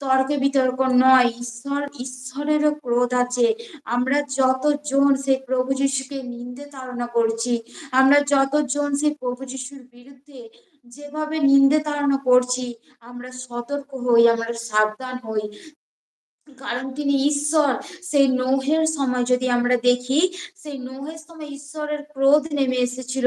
তর্কে বিতর্ক নয়। ঈশ্বরেরও ক্রোধ আছে। আমরা যতজন সেই প্রভু যিশুকে নিন্দে তাড়না করছি, আমরা যতজন সেই প্রভু যিশুর বিরুদ্ধে যেভাবে নিন্দে তাড়না করছি, আমরা সতর্ক হই, আমরা সাবধান হই। কারণ তিনি ঈশ্বর। সেই নোহের সময় যদি আমরা দেখি, সেই নোহের সময় ঈশ্বরের ক্রোধ নেমে এসেছিল।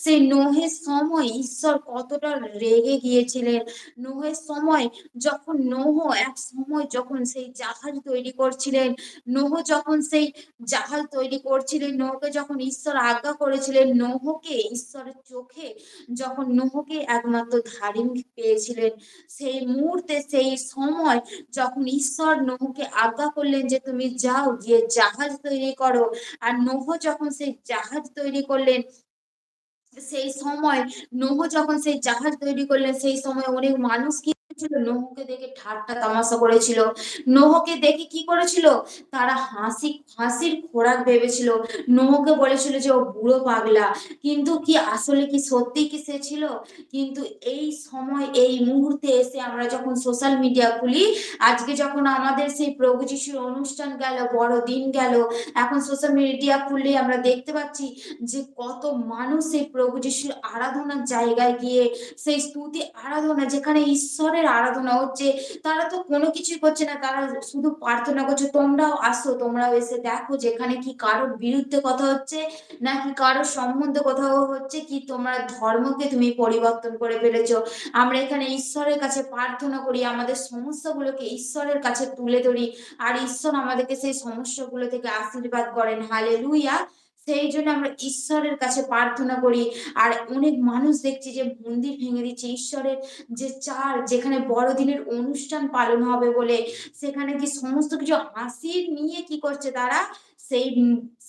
সেই নোহের সময় ঈশ্বর কতটা রেগে গিয়েছিলেন। নোহের সময় যখন নোহ এক সময় যখন সেই জাহাজ তৈরি করছিলেন, নোহ যখন সেই জাহাজ তৈরি করছিলেন, নোহকে যখন ঈশ্বর আজ্ঞা করেছিলেন, নোহকে ঈশ্বরের চোখে যখন নোহকে একমাত্র ধার্মিক পেয়েছিলেন, সেই মুহূর্তে সেই সময় যখন ঈশ্বর নোহকে আজ্ঞা করলেন যে তুমি যাও গিয়ে জাহাজ তৈরি করো, আর নোহ যখন সেই জাহাজ তৈরি করলেন, সেই সময় নোহ যখন সেই জাহাজ তৈরি করলেন, সেই সময় অনেক মানুষ কি ছিল, নোহকে দেখে ঠাট্টা তামাশা করেছিল। নোহকে দেখে কি করেছিল, তারা হাসির খোরাক ভেবেছিল। নোহকে বলেছিল যে ও বুড়ো পাগলা, কিন্তু কি আসলে কি সত্যি কি সে ছিল? কিন্তু এই সময় এই মুহূর্তে এসে আমরা যখন সোশ্যাল মিডিয়া খুলি, আজকে যখন আমাদের সেই প্রভু যিশুর অনুষ্ঠান গেল, বড় দিন গেল, এখন সোশ্যাল মিডিয়া খুললে আমরা দেখতে পাচ্ছি যে কত মানুষ সেই প্রভু যিশুর আরাধনার জায়গায় গিয়ে সেই স্তুতি আরাধনা, যেখানে ঈশ্বরের আরাধনা হচ্ছে, তারা তো কোনো কিছুই করছে না, তারা শুধু প্রার্থনা করছে। তোমরাও আসো, তোমরাও এসে দেখো যেখানে কি কারোর বিরুদ্ধে কথা হচ্ছে, নাকি কারোর সম্বন্ধে কোথাও হচ্ছে কি তোমরা ধর্মকে তুমি পরিবর্তন করে ফেলেছো। আমরা এখানে ঈশ্বরের কাছে প্রার্থনা করি, আমাদের সমস্যাগুলোকে ঈশ্বরের কাছে তুলে ধরি, আর ঈশ্বর আমাদেরকে সেই সমস্যাগুলো থেকে আশীর্বাদ করেন। হালেলুয়া। সেই জন্য আমরা ঈশ্বরের কাছে প্রার্থনা করি। আর অনেক মানুষ দেখছি যে মন্দির ভেঙে দিচ্ছে, ঈশ্বরের যে যেখানে বড়দিনের অনুষ্ঠান পালন হবে বলে, সেখানে কি সমস্ত কিছু হাসির নিয়ে কি করছে তারা, সেই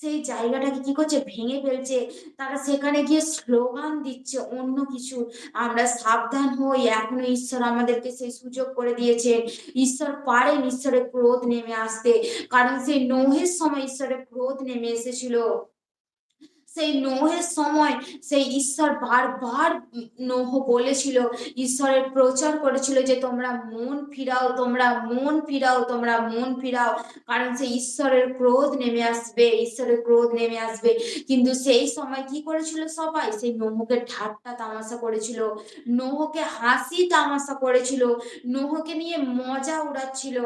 সেই জায়গাটাকে কি করছে, ভেঙে ফেলছে। তারা সেখানে গিয়ে স্লোগান দিচ্ছে অন্য কিছু। আমরা সাবধান হই, এখনো ঈশ্বর আমাদেরকে সেই সুযোগ করে দিয়েছেন। ঈশ্বর পারেন ঈশ্বরের ক্রোধ নেমে আসতে, কারণ সেই নোহের সময় ঈশ্বরের ক্রোধ নেমে এসেছিল। সেই নোহের সময় সেই ঈশ্বর বারবার নোহ বলেছিল, ঈশ্বরের প্রচার করেছিল যে তোমরা মন ফিরাও, তোমরা মন ফিরাও, তোমরা মন ফিরাও, কারণ সেই ঈশ্বরের ক্রোধ নেমে আসবে, ঈশ্বরের ক্রোধ নেমে আসবে। কিন্তু সেই সময় কি করেছিল সবাই, সেই নোহকে ঠাট্টা তামাশা করেছিল, নোহকে হাসি তামাশা করেছিল, নোহকে নিয়ে মজা উড়াচ্ছিল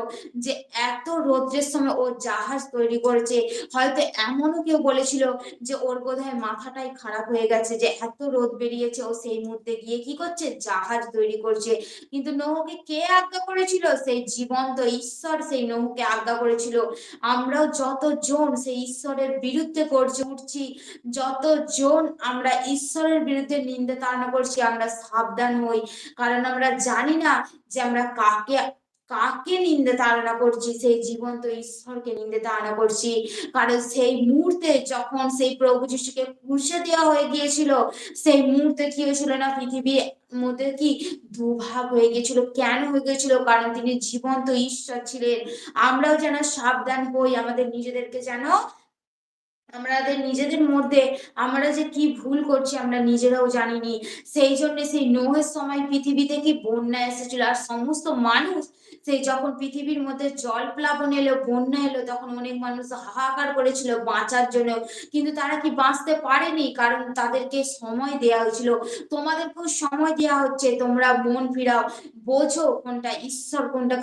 যে এত রৌদ্রের সময় ও জাহাজ তৈরি করেছে। হয়তো এমনও কেউ বলেছিল যে ওর বোধহয় মাথাটাই খারাপ হয়ে গেছে, যে এত রোদ বেরিয়েছে, ও সেই মুহূর্তে গিয়ে কি করছে, জাহাজ তৈরি করছে। কিন্তু নোহকে কে আজ্ঞা করেছিল, সেই জীবন্ত ঈশ্বর সেই নোহকে আজ্ঞা করেছিল। আমরাও যতজন সেই ঈশ্বরের বিরুদ্ধে করছে উঠছি, যতজন আমরা ঈশ্বরের বিরুদ্ধে নিন্দে তাড়না করছি, আমরা সাবধান হই। কারণ আমরা জানি না যে আমরা কাকে কাকে নিন্দে তাড়না করছি, সেই জীবন্ত ঈশ্বরকে নিন্দে তাড়না করছি। কারণ সেই মুহূর্তে যখন সেই প্রভু যিশুকে ক্রুশে দেওয়া হয়ে গিয়েছিল, সেই মুহূর্তে কি হয়েছিল না, পৃথিবীর মধ্যে কি দুভাগ হয়ে গিয়েছিল। কেন হয়ে গিয়েছিল, কারণ তিনি জীবন্ত ঈশ্বর ছিলেন। আমরাও যেন সাবধান হই, আমাদের নিজেদেরকে যেন, আমাদের নিজেদের মধ্যে আমরা যে কি ভুল করছি আমরা নিজেরাও জানিনি। সেই জন্য সেই নোহের সময় পৃথিবীতে কি বন্যা এসেছিল, আর সমস্ত মানুষ সেই যখন পৃথিবীর মধ্যে জল প্লাবন এলো, বন্যা এলো, তখন অনেক মানুষ হাহাকার করেছিল বাঁচার জন্য, কিন্তু তারা কি বাঁচতে পারেনি, কারণ তাদেরকে সময় দেয়া হয়েছিল। তোমাদেরকেও সময় দেওয়া হচ্ছে, তোমরা মন ফিরাও, বোঝো কোনটা ঈশ্বর কোনটা।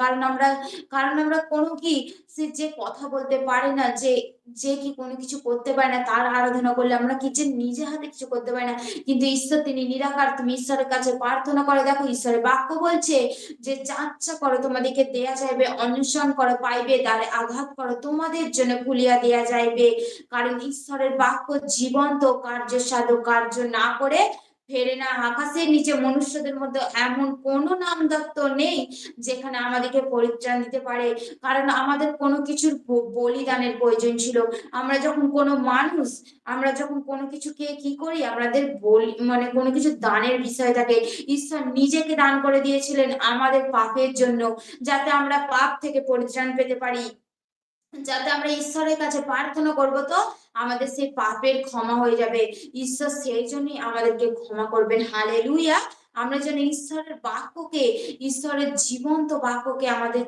কারণ আমরা কোনো কি, সে যে কথা বলতে পারে না, যে যে কি কোনো কিছু করতে পারে না, তার আরাধনা করলে আমরা কি যে নিজে হাতে কিছু করতে পারি না। কিন্তু ঈশ্বর তিনি নিরাকার। তুমি ঈশ্বরের কাছে প্রার্থনা করে দেখো, ঈশ্বরের বাক্য বলছে যে যাচ্ছা করো তোমাদেরকে দেয়া যাইবে, অন্বেষণ করো পাইবে, দ্বারে আঘাত করো তোমাদের জন্য খুলিয়া দেয়া যাইবে। কারণ ঈশ্বরের বাক্য জীবন্ত, কার্য সাধক, কার্য না করে ফেরে না। আকাশের নিচে মনুষ্যদের মধ্যে এমন কোনো নামদত্ত নেই যেখানে আমাদেরকে পরিত্রাণ দিতে পারে। কারণ আমাদের কোনো কিছুর বলিদানের প্রয়োজন ছিল। আমরা যখন কোনো কিছুকে কি করি, আমাদের মানে কোনো কিছু দানের বিষয় থাকে, ঈশ্বর নিজেকে দান করে দিয়েছিলেন আমাদের পাপের জন্য, যাতে আমরা পাপ থেকে পরিত্রাণ পেতে পারি, যাতে আমরা ঈশ্বরের কাছে প্রার্থনা করব তো আমাদের সেই পাপের ক্ষমা হয়ে যাবে। ঈশ্বর সেই জন্যই আমাদেরকে ক্ষমা করবেন। হালেলুয়া। আমরা যেন ঈশ্বরের বাক্যকে, ঈশ্বরের জীবন্ত বাক্যকে আমাদের